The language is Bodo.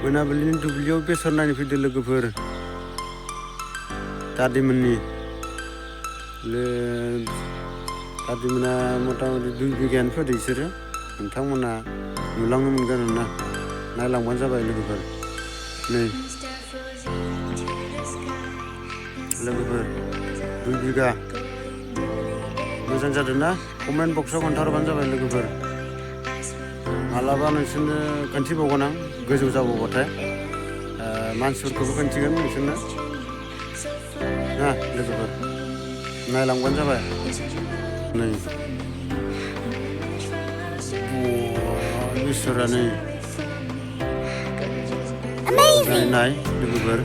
मोनाबिलिनि दुब्लियाव बेसर नायनो फैदो लोगोफोर दादिमोननि दादिमोना मथा-मथि 2 बिगायानो फोदो बिसोरो नोंथांमोना नुलांनो मोनगोन आरोना नायलांबानो जाबाय लोगोफोर नै लोगोफोर 2 बिगा मोजां जादों ना कमेन्ट बक्सआव खोन्थाहरबानो जाबाय लोगोफोर मालाबा नोंसोरनो खोन्थिबावगोन आं गोजौ जाबावबाथाय मानसिफोरखौबो खोन्थिगोन नोंसोरनो ना लोगोफोर नायलांबानो जाबाय नै बेसरा नै नाय लोगोफोर